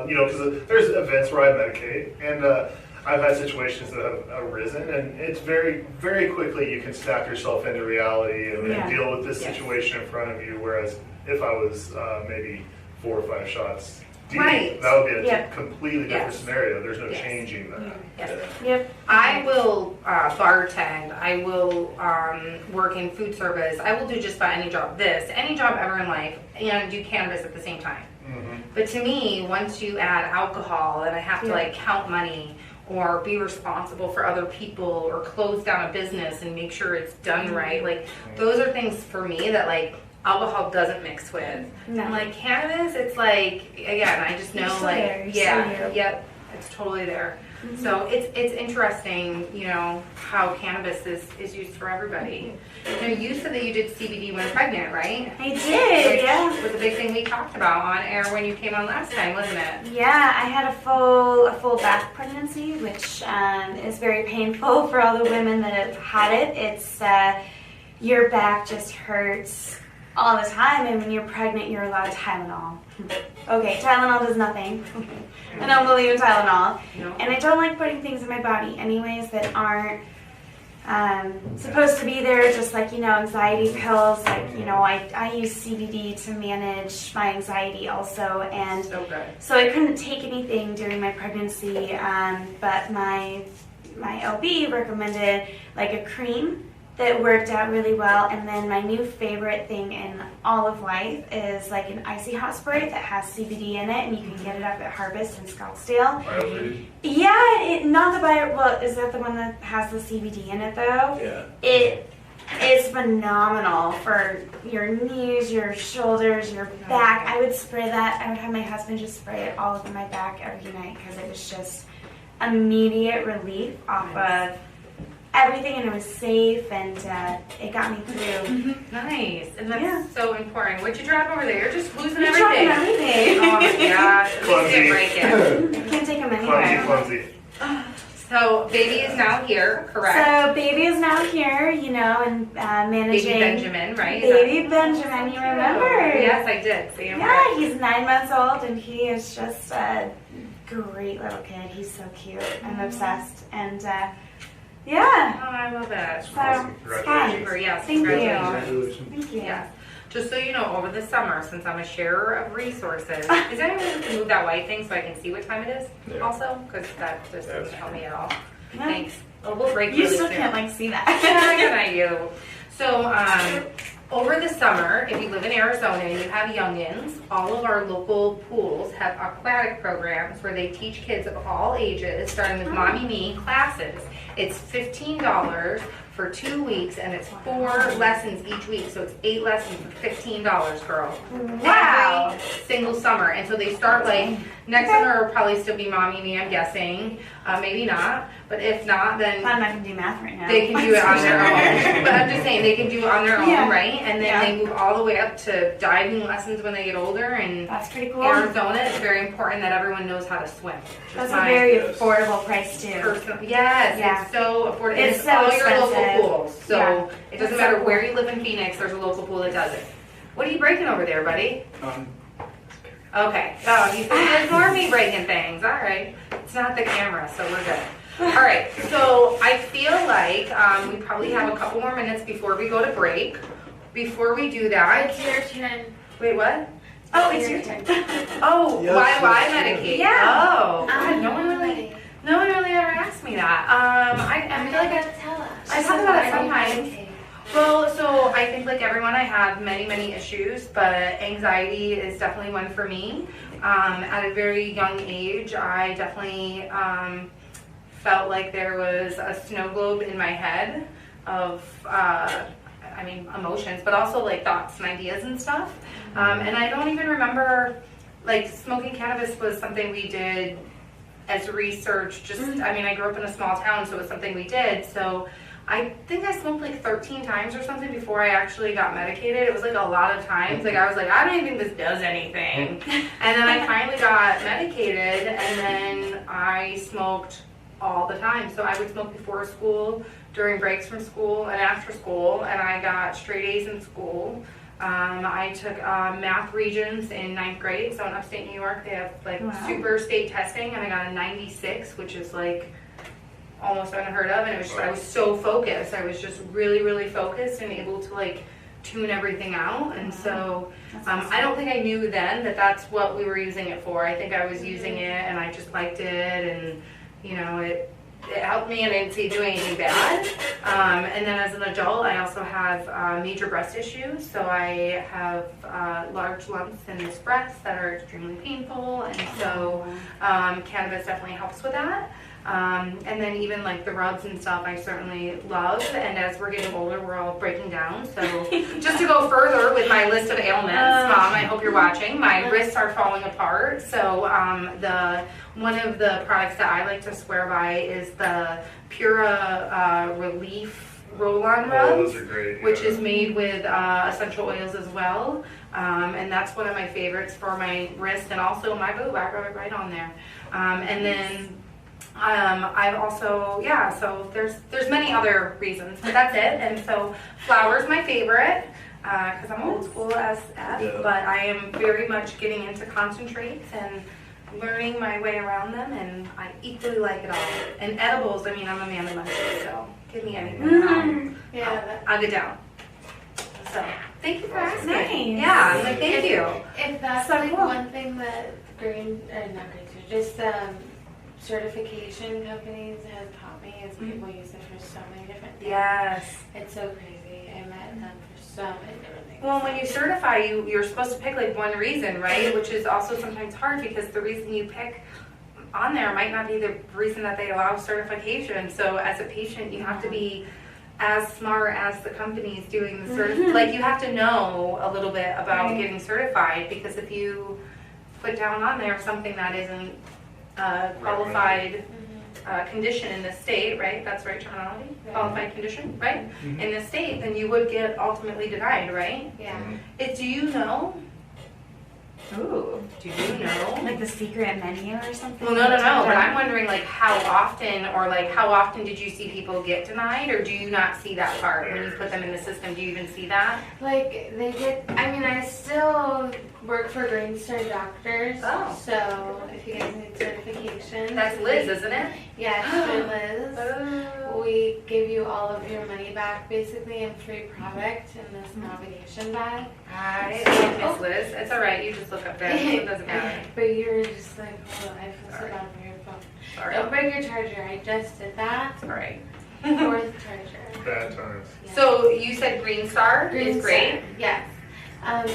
you know, because there's events where I medicate, and I've had situations that have arisen, and it's very, very quickly you can snap yourself into reality and
Yeah.
deal with this
Yes.
situation in front of you. Whereas if I was maybe 4 or 5 shots deep,
Right.
that would be a
Yeah.
completely different
Yes.
scenario. There's no
Yes.
changing that.
Yes.
Yep.
I will bartend. I will work in food service. I will do just about any job. Any job ever in life, and do cannabis at the same time. But to me, once you add alcohol, and I have to
Yeah.
like count money or be responsible for other people or close down a business and make sure it's done right, like those are things for me that like alcohol doesn't mix with.
No.
And like cannabis, it's like, again, I just know
You're still
like,
there, you're
yeah,
still you.
yep, it's totally there. So it's interesting, you know, how cannabis is used for everybody. You know, you said that you did CBD when pregnant, right?
I did,
Which
yeah.
was a big thing we talked about on air when you came on last time, wasn't it?
Yeah, I had a full back pregnancy, which is very painful for all the women that have had it. It's your back just hurts all the time, and when you're pregnant, you're allowed Tylenol. Okay, Tylenol does nothing. I don't believe in Tylenol,
No.
and I don't like putting things in my body, anyways, that aren't supposed to be there. Just like, you know, anxiety pills. Like, you know, I use CBD to manage my anxiety also, and
So good.
so I couldn't take anything during my pregnancy, but my OB recommended like a cream that worked out really well. And then my new favorite thing in all of life is like an icy hot spray that has CBD in it, and you can get it up at Harvest in Scottsdale.
Biofreeze.
Yeah, not the bio. Well, is that the one that has the CBD in it though?
Yeah.
It is phenomenal for your knees, your shoulders, your back. I would spray that. I would have my husband just spray it all over my back every night because it was just immediate relief off of everything, and it was safe, and it got me through.
Nice. And that's
Yeah.
so important. What'd you drop over there? You're just losing
You're
everything.
dropping everything.
Oh my gosh. At least you didn't break it.
You can't take them
Clumsy,
anywhere.
clumsy.
So baby is now here, correct?
So baby is now here, you know, and managing.
Baby Benjamin, right? Is
Baby Benjamin, you remember?
Yes, I did. See him.
Yeah, he's 9 months old, and he is just a great little kid. He's so cute. I'm obsessed, and yeah.
Oh, I love that.
So
Awesome.
it's fun.
Super, yes.
Thank you.
Congratulations.
Thank you.
Yes. Just so you know, over the summer, since I'm a sharer of resources, is there any way we can move that white thing so I can see what time it is?
Yeah.
Also, because that just doesn't help me at all.
Yeah.
Thanks. Oh, we'll break
You
really
still
soon.
can't like see that.
Yeah, I do. So, over the summer, if you live in Arizona and you have youngins, all of our local pools have aquatic programs where they teach kids of all ages, starting with Mommy Me classes. It's $15 for 2 weeks, and it's 4 lessons each week, so it's 8 lessons for $15, girl.
Wow.
Every single summer. And so they start like, next summer will probably still be Mommy Me, I'm guessing. Maybe not, but if not, then
I'm not gonna do math right now.
they can do it on their own. But I'm just saying, they can do it on their own,
Yeah.
right? And then
Yeah.
they move all the way up to diving lessons when they get older. And
That's pretty cool.
Arizona, it's very important that everyone knows how to swim. Just
That's a
my
very
Yes.
affordable price too.
yes,
Yeah.
it's so affordable. And
It's
it's
so
all your local
expensive.
pools. So
Yeah.
it doesn't
That's
matter
so
where
cool.
you live in Phoenix, there's a local pool that does it. What are you breaking over there, buddy? Okay. Oh, you ignore me breaking things. All right. It's not the camera, so we're good. All right. So I feel like we probably have a couple more minutes before we go to break. Before we do that,
It's your turn.
wait, what?
Oh, it's your turn.
Oh,
Yes,
why
yes,
medicate?
Yeah.
Oh, God, no one really ever asked me that. I feel like I
tell us.
I talk about it sometimes. Well, so I think like everyone, I have many issues, but anxiety is definitely one for me. At a very young age, I definitely felt like there was a snow globe in my head of, emotions, but also like thoughts and ideas and stuff. And I don't even remember, like smoking cannabis was something we did as research. I grew up in a small town, so it was something we did. So I think I smoked like 13 times or something before I actually got medicated. It was like a lot of times. Like I was like, I don't even think this does anything. And then I finally got medicated, and then I smoked all the time. So I would smoke before school, during breaks from school, and after school, and I got straight A's in school. I took math regions in 9th grade. So in upstate New York, they have like
Wow.
super state testing, and I got a 96, which is like almost unheard of, and it was just, I was so focused. I was just really, really focused and able to like tune everything out. And so I don't think I knew then that that's what we were using it for. I think I was using it and I just liked it, and you know, it helped me, and I didn't see it doing anything bad. And then as an adult, I also have major breast issues. So I have large lumps in this breast that are extremely painful, and so cannabis definitely helps with that. And then even like the rubs and stuff I certainly love, and as we're getting older we're all breaking down. So just to go further with my list of ailments, Mom, I hope you're watching, my wrists are falling apart. So one of the products that I like to swear by is the Pura Relief roll-on rubs,
those are great,
which is made with essential oils as well. And that's one of my favorites for my wrist and also my boob. I wrote it right on there. And then I've also, yeah, so there's many other reasons, but that's it. And so flour's my favorite, because I'm old school as F, but I am very much getting into concentrates and learning my way around them, and I equally like it all. And edibles, I mean, I'm a man of my word, so give me anything. I'll get down. So thank you for asking.
Nice.
Yeah, I'm like, thank you.
If that's
So
like
cool.
one thing that just certification companies have taught me is people use it for so many different things.
Yes.
It's so crazy. I met them for so many different things.
Well, when you certify, you're supposed to pick like one reason, right? Which is also sometimes hard because the reason you pick on there might not be the reason that they allow certification. So as a patient, you have to be as smart as the companies doing the like you have to know a little bit about getting certified, because if you put down on there something that isn't qualified condition in the state, right? That's right terminology. Qualified condition, right? In the state, then you would get ultimately denied, right?
Yeah.
Do you know? Ooh, do you know?
Like the secret menu or something?
Well, no. But I'm wondering, like, how often did you see people get denied, or do you not see that part when you put them in the system? Do you even see that?
Like they get. I mean, I still work for Green Star Doctors.
Oh.
So if you guys need certification,
That's Liz, isn't it?
Yeah, it's Liz.
Oh.
We give you all of your money back, basically, in free product in this navigation bag.
I Miss Liz. It's all right. You just look up there. It doesn't matter.
But you're just like, hold on, I feel so bad for your phone.
Sorry.
Don't break your charger. I just did that.
It's all right.
Fourth charger.
Bad times.
Yeah.
So you said Green Star is great.
Star, yes.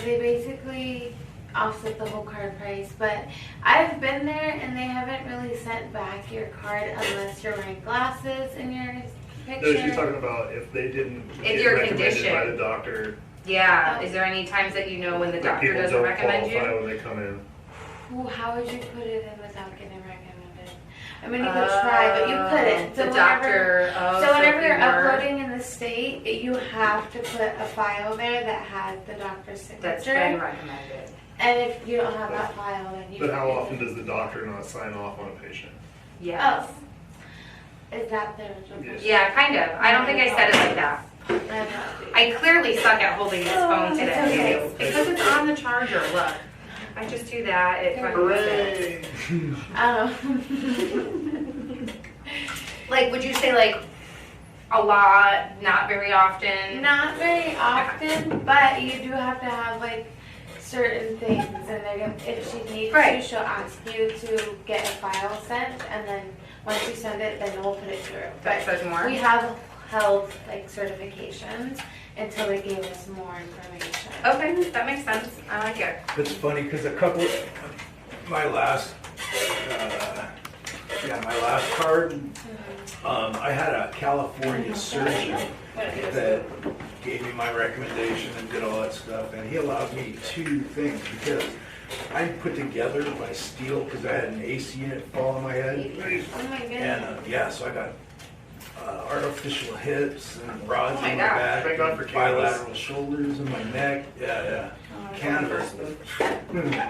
They basically offset the whole card price, but I've been there and they haven't really sent back your card unless you're wearing glasses in your picture.
No, she's talking about if they didn't get
your
recommended
condition.
by the doctor.
Yeah. Is there any times that you know when the
Like
doctor
people
doesn't
don't
recommend
qualify
you?
when they come in.
Ooh, how would you put it in without getting recommended? I mean, you could try, but you couldn't.
The doctor.
So whenever you're
you were-
uploading in the state, you have to put a file there that has the doctor's signature.
That's been recommended.
And if you don't have that file, then you
But how
can't.
often does the doctor not sign off on a patient?
Yes.
Is that the original
Yes.
question?
Yeah, kind of. I don't think I said it like that.
I
I clearly suck at holding this phone
it's
today.
okay.
Because it's on the charger, look. I just do that, it fucking sticks. Like, would you say like a lot, not very often?
Not very often, but you do have to have like certain things, and they're gonna, if she needs
Right.
to, she'll ask you to get a file sent, and then once you send it, then we'll put it through.
That
But
says more?
we have held like certifications until they gave us more information.
Okay, that makes sense. I like it.
It's funny because my last card, I had a California surgeon that gave me my recommendation and did all that stuff, and he allowed me 2 things because I'm put together by steel because I had an AC unit fall on my head,
Oh my goodness.
and so I got artificial hips and rods
Oh my
in my
gosh.
back,
Thank God for cannabis.
bilateral shoulders in my neck. Yeah. Cannabis. Yeah.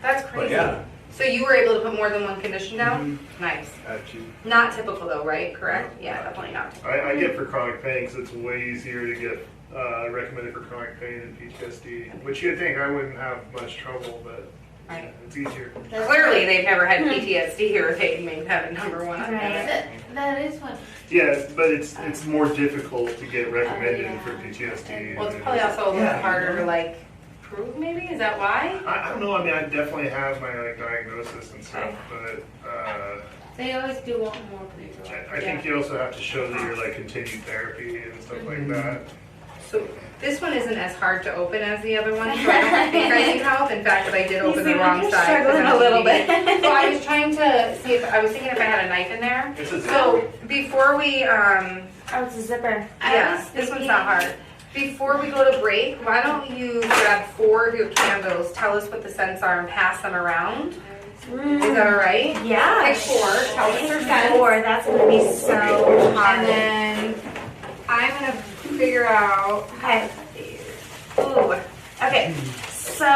That's
But
crazy.
yeah,
So you were able to put more than one condition down? Nice.
actually,
Not typical though, right? Correct? Yeah, definitely not typical.
I get for chronic pain because it's way easier to get recommended for chronic pain and PTSD, which you'd think I wouldn't have much trouble, but
Right.
It's easier.
Clearly, they've never had PTSD or they made that a number one. on
Right.
there.
That is funny.
Yeah, but it's more difficult to get recommended for PTSD.
Well, it's probably also a little harder to like prove. Maybe is that why?
I don't know. I mean, I definitely have my like diagnosis and stuff, but
They always do want more people.
I think you also have to show that you're like continued therapy and stuff like that.
So this one isn't as hard to open as the other one, so I don't think I need help. In fact, I did open the wrong
You're
side.
struggling a little bit.
So I was trying to see if I was thinking if I had a knife in there.
It's a
So before we
Oh, it's a zipper.
yeah, this one's not hard. Before we go to break, why don't you grab 4 of your candles, tell us what the scents are, and pass them around? Is that all right?
Yeah.
Pick 4, tell us your
Pick
scents.
4. That's gonna be so hard.
And then I'm gonna figure out.
Okay. Ooh. Okay. So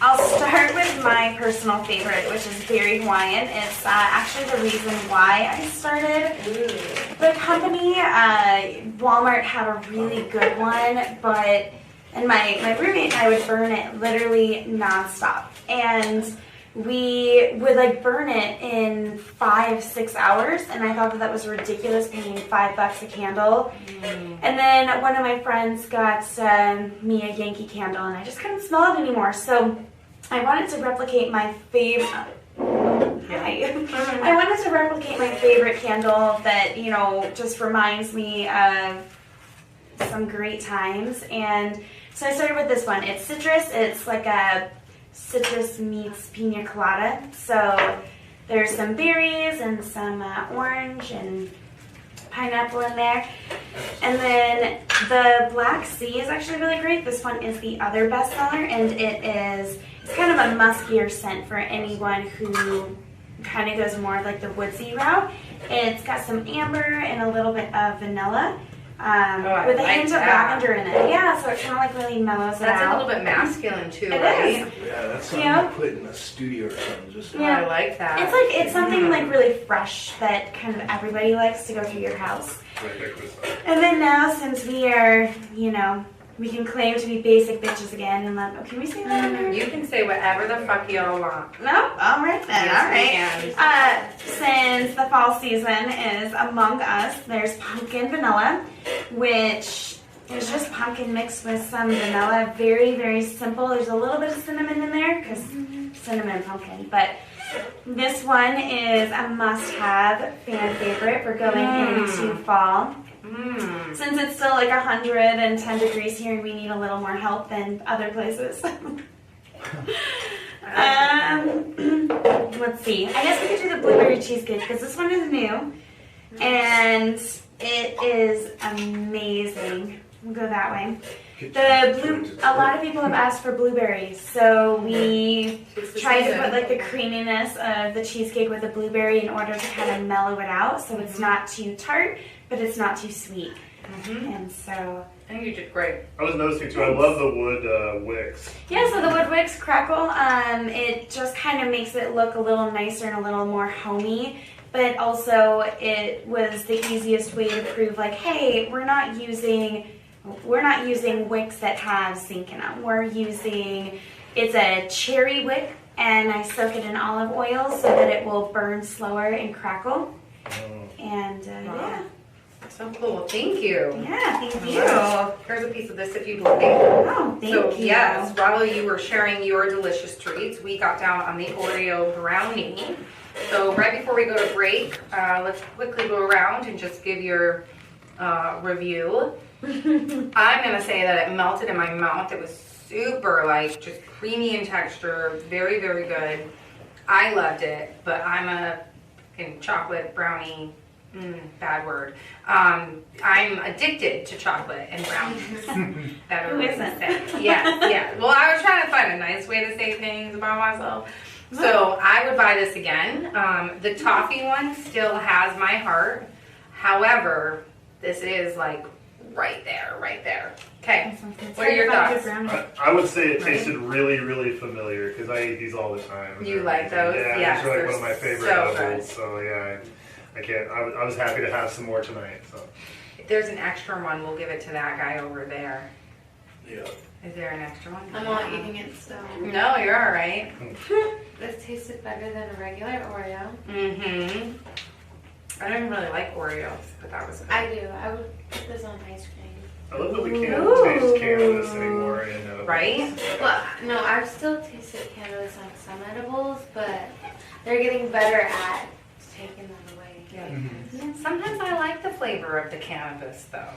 I'll start with my personal favorite, which is Berry Hawaiian. It's actually the reason why I started the company. Walmart had a really good one, and my roommate and I would burn it literally nonstop. And we would like burn it in 5-6 hours, and I thought that was ridiculous, paying $5 a candle. And then one of my friends got me a Yankee candle, and I just couldn't smell it anymore. So I wanted to replicate my favorite. I wanted to replicate my favorite candle that just reminds me of some great times, and so I started with this one. It's citrus. It's like a citrus meets pina colada. So there's some berries and some orange and pineapple in there. And then the Black Sea is actually really great. This one is the other bestseller, and it's kind of a muskier scent for anyone who kind of goes more like the woodsy route. It's got some amber and a little bit of vanilla. With a hint of lavender in it. Yeah, so it kind of like really mellows it
That's
out.
a little bit masculine too,
It
right?
is.
Yeah, that's something you put in a studio or something. Just
I like that.
It's something like really fresh that kind of everybody likes to go through your house. And then now, since we are, we can claim to be basic bitches again and can we say that on here?
You can say whatever the fuck y'all want.
No? All right then.
Yes, we
All right. Since the fall season is among us, there's pumpkin vanilla, which is just pumpkin mixed with some vanilla. Very, very simple. There's a little bit of cinnamon in there because cinnamon and pumpkin. But this one is a must-have fan favorite for going into fall. Since it's still like 110 degrees here and we need a little more help than other places. Let's see. I guess we could do the blueberry cheesecake because this one is new and it is amazing. We'll go that way. A lot of people have asked for blueberries, so we tried to put like the creaminess of the cheesecake with the blueberry in order to kind of mellow it out, so it's not too tart, but it's not too sweet. And so
I think you did great.
I was noticing too. I love the wood wicks.
yeah, so the wood wicks crackle. It just kind of makes it look a little nicer and a little more homey. But also, it was the easiest way to prove like, hey, we're not using wicks that have zinc in them. It's a cherry wick, and I soak it in olive oil so that it will burn slower and crackle. And yeah.
So cool. Thank you.
Yeah, thank you.
Here's a piece of this if you'd like.
Oh, thank
So
you.
yes, while you were sharing your delicious treats, we got down on the Oreo brownie. So right before we go to break, let's quickly go around and just give your review. I'm gonna say that it melted in my mouth. It was super just creamy in texture, very, very good. I loved it, but I'm a fucking chocolate brownie. Bad word. I'm addicted to chocolate and brownies. Better
Who
way to
isn't?
say. Yeah. Well, I was trying to find a nice way to say things about myself. So I would buy this again. The toffee one still has my heart. However, this is like right there. Okay. What are your thoughts?
I would say it tasted really, really familiar because I eat these all the time.
You like those?
Yeah,
Yes,
these are like one
they're
of my favorite
so
edibles.
good.
So yeah, I can't. I was happy to have some more tonight. So
If there's an extra one, we'll give it to that guy over there.
Yeah.
Is there an extra one?
I'm not eating it still.
No, you're all right.
This tasted better than a regular Oreo.
Mm-hmm. I don't even really like Oreos, but that was good.
I do. I would put this on ice cream.
I love that we can't
Ooh.
taste cannabis anymore. And,
Right?
Well, no, I've still tasted cannabis on some edibles, but they're getting better at taking them away.
Yeah. Sometimes I like the flavor of the cannabis, though.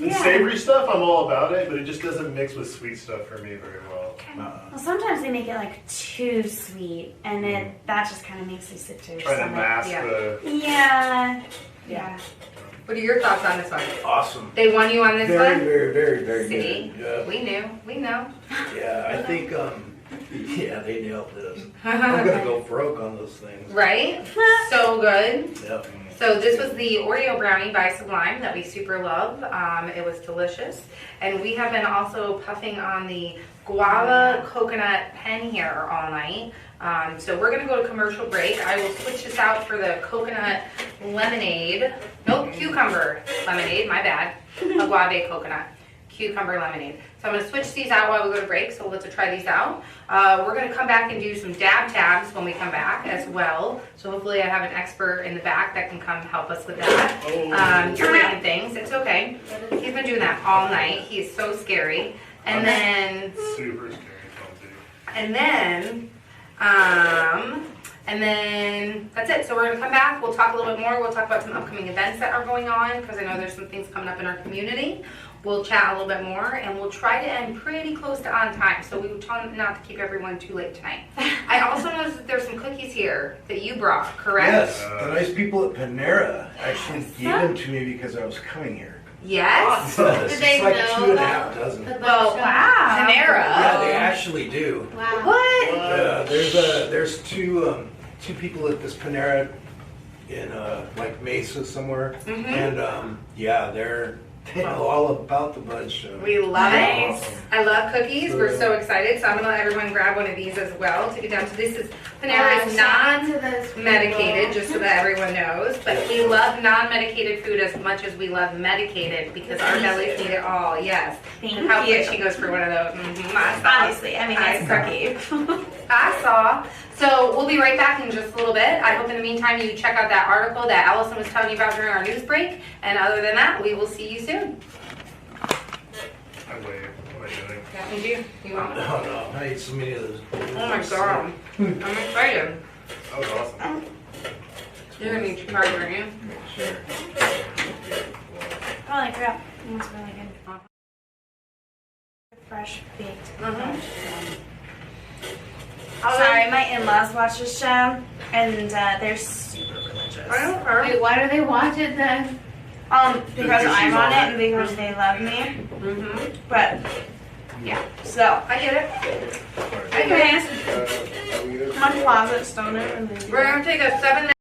And savory stuff, I'm all about it, but it just doesn't mix with sweet stuff for me very well.
Well, sometimes they make it like too sweet, and that just kind of makes you sick to your
Trying to
stomach.
mask
Yeah.
the.
Yeah.
What are your thoughts on this one?
Awesome.
They won you on this
Very,
one?
very, very, very
See?
good.
We knew. We know.
Yeah, I think, yeah, they nailed this. I'm gonna go broke on those things.
Right? So good.
Yep.
So this was the Oreo brownie by Sublime that we super love. It was delicious. And we have been also puffing on the guava coconut pen here all night. So we're gonna go to commercial break. I will switch this out for the coconut lemonade. Nope, cucumber lemonade, my bad. Agave coconut. Cucumber lemonade. So I'm going to switch these out while we go to break, so let's try these out. We're going to come back and do some dab tabs when we come back as well. So hopefully I have an expert in the back that can come help us with that. You're making things, it's okay. He's been doing that all night. He's so scary. And then,
Super scary.
and then that's it. So we're gonna come back. We'll talk a little bit more. We'll talk about some upcoming events that are going on because I know there's some things coming up in our community. We'll chat a little bit more and we'll try to end pretty close to on time. So we will try not to keep everyone too late tonight. I also noticed that there's some cookies here that you brought, correct?
Yes, the nice people at Panera actually gave them to me because I was coming here.
Yes.
Yes,
Did they
it's like
know
2.5
about
dozen.
the
Well,
Wow.
Panera.
Yeah, they actually do.
Wow.
What?
There's two people at this Panera in like Mesa somewhere,
Mhm.
and yeah, they know all about the Bud Show.
We love
Nice.
it. I love cookies. We're so excited. So I'm gonna let everyone grab one of these as well to get down to this. Is Panera is not medicated, just so that everyone knows. But we love non-medicated food as much as we love medicated because our bellies need it all. Yes.
Thank
How
you.
quick she goes for one of those. I saw.
Honestly, I mean, it's cookie.
I saw. So we'll be right back in just a little bit. I hope in the meantime you check out that article that Allison was telling you about during our news break. And other than that, we will see you soon.
I wave. What am I doing?
Yeah, you do. You want one?
Oh no, I ate so many of those.
Oh my god. I'm excited.
That was awesome.
You're gonna need your charger, aren't you?
Sure.
Holy crap. It's really good. Fresh baked. Sorry, my in-laws watch this show, and they're super religious.
I don't care.
Wait, why do they watch it then?
Because
Because
I'm
she's
on
on
it
it.
and because they love me.
Mm-hmm.
But yeah, so
I get it.
anyways, my closet's still there.
We're gonna take a 7